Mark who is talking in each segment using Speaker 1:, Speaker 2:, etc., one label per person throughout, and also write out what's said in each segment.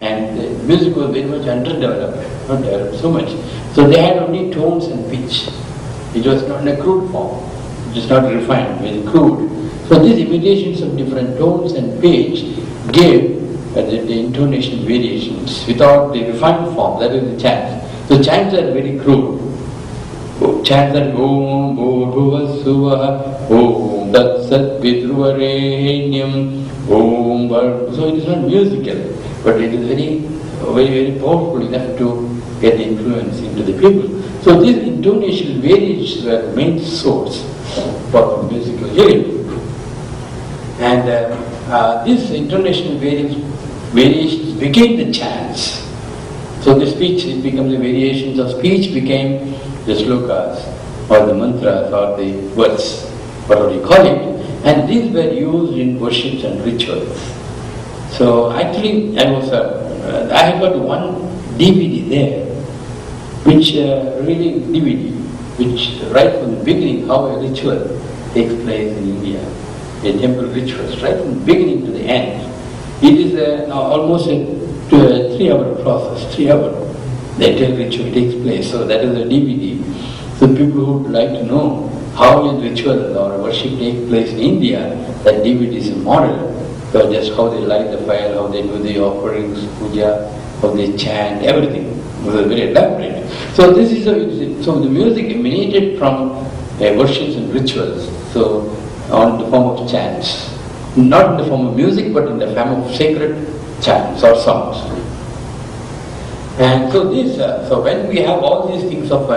Speaker 1: And the music was very much underdeveloped, not developed so much. So they had only tones and pitch. It was not in a crude form. It was not refined, very crude. So these imitations of different tones and pitch gave the intonation variations without the refined form, that is the chants. So chants are very crude. Chants are Om Bhurva Suvaha Om Tat Sat Vidruvarenyam Om Bhurva. So it is not musical, but it is very powerful enough to get influence into the people. So these intonation variations were the main source for musical hearing. And these intonation variations became the chants. So the speech, it becomes the variations of speech became the slokas or the mantras or the words, whatever you call it. And these were used in worships and rituals. So actually I have got one DVD there, which right from the beginning how a ritual takes place in India. A temple rituals, right from the beginning to the end. It is almost a 3-hour process, 3 hours. The entire ritual takes place, so that is a DVD. So people who would like to know how a ritual or worship takes place in India, that DVD is a model. So just how they light the fire, how they do the offerings, puja, how they chant, everything. It was very elaborate. So this is so the music emanated from worships and rituals. So on the form of chants, not in the form of music, but in the form of sacred chants or songs. And so so when we have all these things of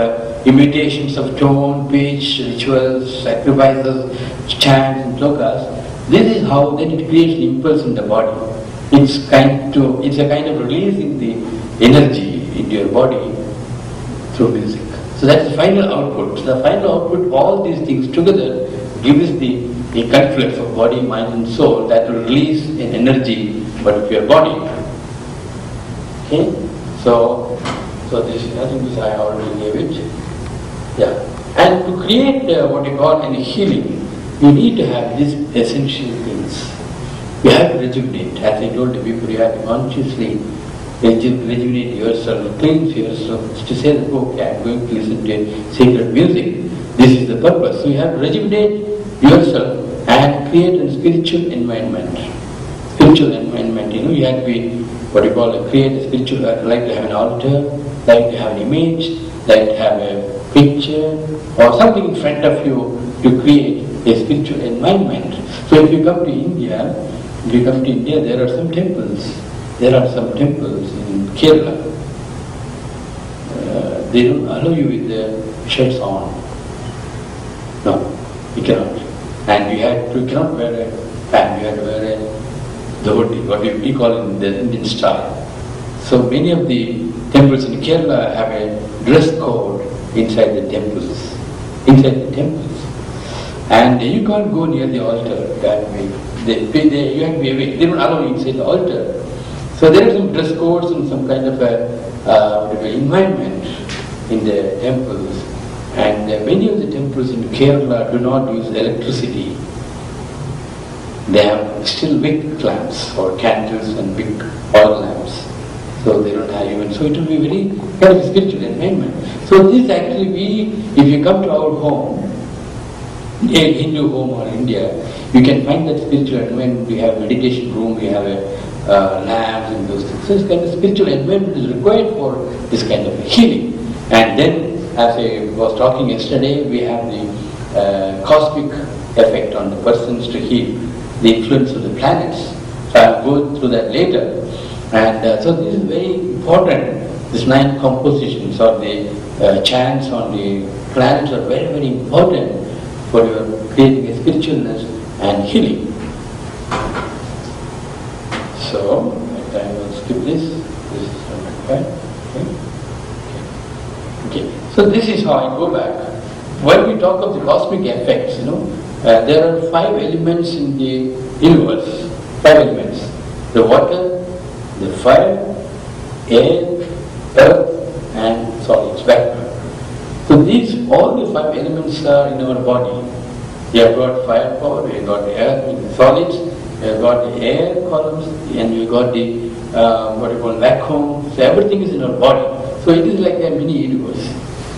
Speaker 1: imitations of tone, pitch, rituals, sacrifices, chants and slokas, this is how then it creates the impulse in the body. It's a kind of releasing the energy into your body through music. So that's the final output. So the final output, all these things together, gives the confluence of body, mind and soul that will release an energy but of your body. Okay? So this, I think this I already gave it. Yeah. And to create what you call an healing, you need to have these essential things. You have to rejuvenate. As I told you before, you have to consciously rejuvenate yourself, cleanse yourself, to say that, okay, I'm going to listen to sacred music. This is the purpose. So you have to rejuvenate yourself and create a spiritual environment. Spiritual environment, you have to be, create a spiritual, like to have an altar, like to have an image, like to have a picture, or something in front of you to create a spiritual environment. So if you come to India, there are some temples. There are some temples in Kerala. They don't allow you with the shirts on. No, you cannot. And you cannot wear a pant, you have to wear a dhoti, what we call in the Indian style. So many of the temples in Kerala have a dress code inside the temples. And you can't go near the altar that way. You have to be away. They don't allow you inside the altar. So there are some dress codes and some kind of environment in the temples. And many of the temples in Kerala do not use electricity. They have still wick lamps or candles and big oil lamps. So they don't have even. So it will be very kind of spiritual environment. So this actually if you come to our home, a Hindu home or India, you can find that spiritual environment. We have meditation room, we have lamps and those things. So this kind of spiritual environment is required for this kind of healing. And then, as I was talking yesterday, we have the cosmic effect on the persons to heal, the influence of the planets. So I'll go through that later. And so this is very important. These 9 compositions or the chants on the planets are very, very important for your creating a spiritualness and healing. So, I will skip this. This is number 5. Okay. So this is how I go back. When we talk of the cosmic effects, there are 5 elements in the universe. 5 elements: the water, the fire, air, earth, and solids, background. So all the 5 elements are in our body. We have got firepower, we have got the earth, solids, we have got the air columns, and we have got the vacuum. So everything is in our body. So it is like a mini universe.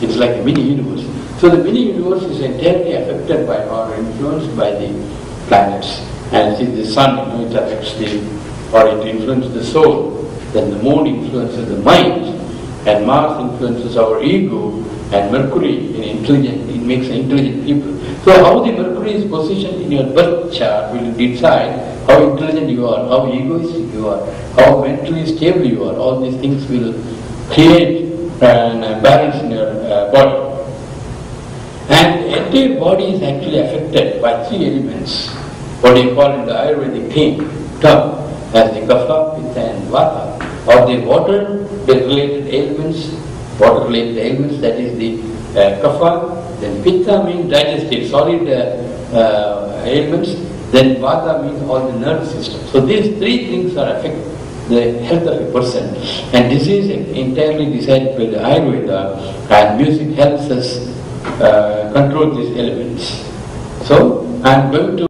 Speaker 1: It's like a mini universe. So the mini universe is entirely affected by or influenced by the planets. And see the sun, it affects it influences the soul. Then the moon influences the mind, and Mars influences our ego, and Mercury it makes intelligent people. So how the Mercury is positioned in your birth chart will decide how intelligent you are, how egoistic you are, how mentally stable you are. All these things will create a balance in your body. And the entire body is actually affected by three elements, what you call in the Ayurvedic term as the Kapha, Pitta and Vata, or the water-related ailments, that is the Kapha, then Pitta means digestive, solid ailments, then Vata means all the nervous system. So these three things are affecting the health of a person, and this is entirely decided by the Ayurveda, and music helps us control these elements. So I am going to